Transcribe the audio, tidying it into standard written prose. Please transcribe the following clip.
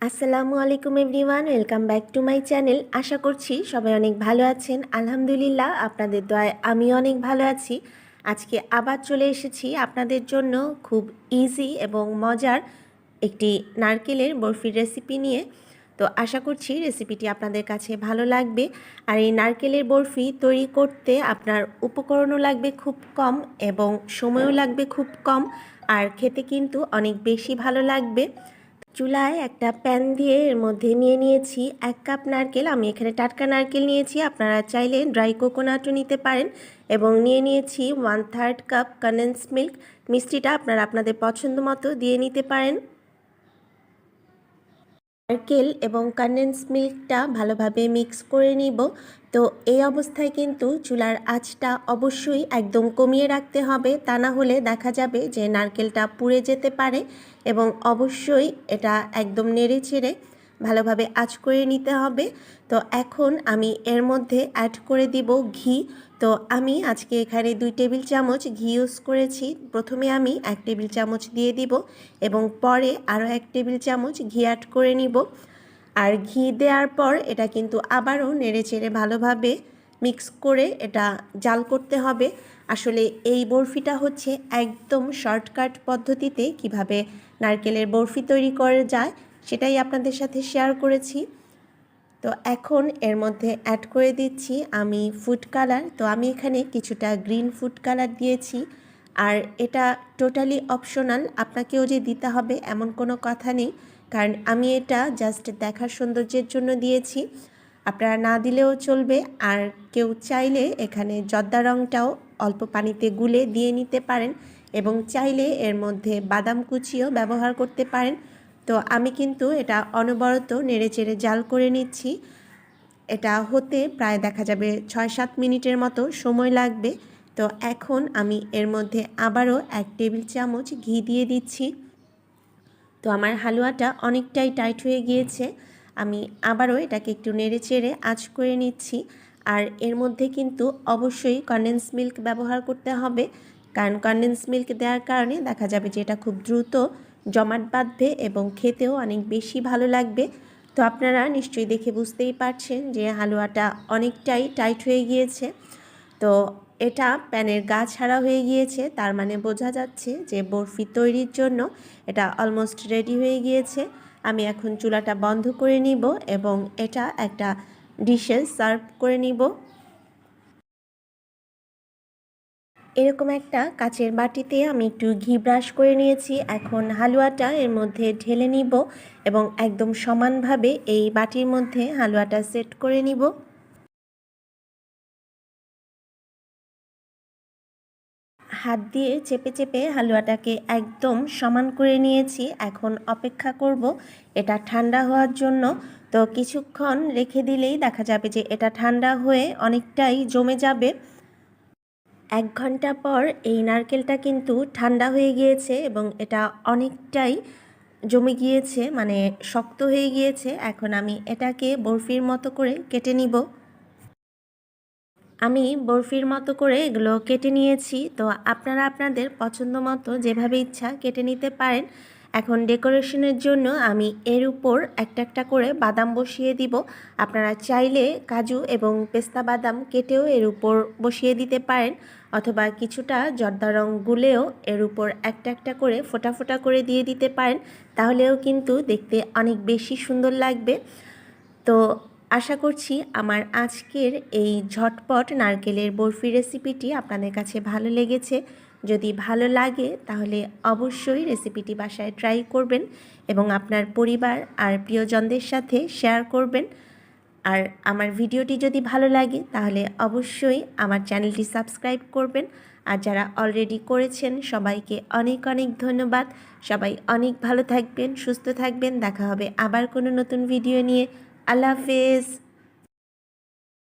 আসসালামু আলাইকুম everyone, welcome back to my channel. আশা করছি সবাই অনেক ভালো আছেন। আলহামদুলিল্লাহ, আপনাদের দয়ায় আমিও অনেক ভালো আছি। আজকে আবার চলে এসেছি আপনাদের জন্য খুব ইজি এবং মজার একটি নারকেলের বরফির রেসিপি নিয়ে। তো আশা করছি রেসিপিটি আপনাদের কাছে ভালো লাগবে। আর এই নারকেলের বরফি তৈরি করতে আপনার উপকরণও লাগবে খুব কম এবং সময়ও লাগবে খুব কম, আর খেতে কিন্তু অনেক বেশি ভালো লাগবে। চুলায় একটা প্যান দিয়ে এর মধ্যে নিয়ে নিয়েছি 1 কাপ নারকেল। আমি এখানে টাটকা নারকেল নিয়েছি, আপনারা চাইলে ড্রাই কোকোনাটও নিতে পারেন। এবং নিয়ে নিয়েছি 1/3 কাপ কনডেন্স মিল্ক। মিষ্টিটা আপনারা আপনাদের পছন্দ মতো দিয়ে নিতে পারেন। নারকেল এবং কনডেন্স মিল্কটা ভালোভাবে মিক্স করে নিব। তো এই অবস্থায় কিন্তু চুলার আঁচটা অবশ্যই একদম কমিয়ে রাখতে হবে, তা না হলে দেখা যাবে যে নারকেলটা পুড়ে যেতে পারে। এবং অবশ্যই এটা একদম নেড়ে চেড়ে ভালোভাবে আঁচ করে নিতে হবে। তো এখন আমি এর মধ্যে অ্যাড করে দিব ঘি। তো আমি আজকে এখানে 2 টেবিল চামচ ঘি ইউজ করেছি। প্রথমে আমি 1 টেবিল চামচ দিয়ে দিব এবং পরে আরও 1 টেবিল চামচ ঘি অ্যাড করে নিব। আর ঘি দেওয়ার পর এটা কিন্তু আবারও নেড়েচেড়ে ভালোভাবে মিক্স করে এটা জাল করতে হবে। আসলে এই বরফিটা হচ্ছে একদম শর্টকাট পদ্ধতিতে কিভাবে নারকেলের বরফি তৈরি করা যায় সেটাই আপনাদের সাথে শেয়ার করেছি। তো এখন এর মধ্যে অ্যাড করে দিচ্ছি আমি ফুড কালার। তো আমি এখানে কিছুটা গ্রিন ফুড কালার দিয়েছি, আর এটা টোটালি অপশনাল, আপনাকেও যে দিতে হবে এমন কোনো কথা নেই, কারণ আমি এটা জাস্ট দেখার সৌন্দর্যের জন্য দিয়েছি। আপনারা না দিলেও চলবে, আর কেউ চাইলে এখানে জর্দা রঙটাও অল্প পানিতে গুলে দিয়ে নিতে পারেন এবং চাইলে এর মধ্যে বাদাম কুচিও ব্যবহার করতে পারেন। তো আমি কিন্তু এটা অনবরত নেড়েচেড়ে জাল করে নিচ্ছি। এটা হতে প্রায় দেখা যাবে 6-7 মিনিটের মতো সময় লাগবে। তো এখন আমি এর মধ্যে আবারও 1 টেবিল চামচ ঘি দিয়ে দিচ্ছি। তো আমার হালুয়াটা অনেকটাই টাইট হয়ে গিয়েছে। আমি আবারও এটাকে একটু নেড়েচেড়ে আঁচ করে নিচ্ছি। আর এর মধ্যে কিন্তু অবশ্যই কনডেন্স মিল্ক ব্যবহার করতে হবে, কারণ কনডেন্স মিল্ক দেওয়ার কারণে দেখা যাবে যে এটা খুব দ্রুত জমাট বাঁধবে এবং খেতেও অনেক বেশি ভালো লাগবে। তো আপনারা নিশ্চয়ই দেখে বুঝতেই পারছেন যে হালুয়াটা অনেকটাই টাইট হয়ে গিয়েছে। তো এটা প্যানের গা ছাড়া হয়ে গিয়েছে, তার মানে বোঝা যাচ্ছে যে বরফি তৈরির জন্য এটা অলমোস্ট রেডি হয়ে গিয়েছে। আমি এখন চুলাটা বন্ধ করে নিব এবং এটা একটা ডিশে সার্ভ করে নিব। এরকম একটা কাচের বাটিতে আমি একটু ঘি ব্রাশ করে নিয়েছি। এখন হালুয়াটা এর মধ্যে ঢেলে নিব এবং একদম সমানভাবে এই বাটির মধ্যে হালুয়াটা সেট করে নিব। হাত দিয়ে চেপে চেপে হালুয়াটাকে একদম সমান করে নিয়েছি। এখন অপেক্ষা করব এটা ঠান্ডা হওয়ার জন্য। তো কিছুক্ষণ রেখে দিলেই দেখা যাবে যে এটা ঠান্ডা হয়ে অনেকটাই জমে যাবে। 1 ঘন্টা পর এই নারকেলটা কিন্তু ঠান্ডা হয়ে গিয়েছে এবং এটা অনেকটাই জমে গিয়েছে, মানে শক্ত হয়ে গিয়েছে। এখন আমি এটাকে বরফির মতো করে কেটে নিব। আমি বরফির মতো করে এগুলো কেটে নিয়েছি। তো আপনারা আপনাদের পছন্দ মতো যেভাবে ইচ্ছা কেটে নিতে পারেন। এখন ডেকোরেশনের জন্য আমি এর উপর একটা একটা করে বাদাম বসিয়ে দিব। আপনারা চাইলে কাজু এবং পেস্তা বাদাম কেটেও এর উপর বসিয়ে দিতে পারেন, অথবা কিছুটা জর্দা রং গুলেও এর উপর একটা একটা করে ফোঁটা ফোঁটা করে দিয়ে দিতে পারেন, তাহলেও কিন্তু দেখতে অনেক বেশি সুন্দর লাগবে। তো আশা করছি আমার আজকের এই ঝটপট নারকেলের বরফি রেসিপিটি আপনাদের কাছে ভালো লেগেছে। যদি ভালো লাগে তাহলে অবশ্যই রেসিপিটি বাসায় ট্রাই করবেন এবং আপনার পরিবার আর প্রিয়জনদের সাথে শেয়ার করবেন। আর আমার ভিডিওটি যদি ভালো লাগে তাহলে অবশ্যই আমার চ্যানেলটি সাবস্ক্রাইব করবেন। আর যারা অলরেডি করেছেন সবাইকে অনেক অনেক ধন্যবাদ। সবাই অনেক ভালো থাকবেন, সুস্থ থাকবেন। দেখা হবে আবার কোনো নতুন ভিডিও নিয়ে। আল্লাহ হাফেজ।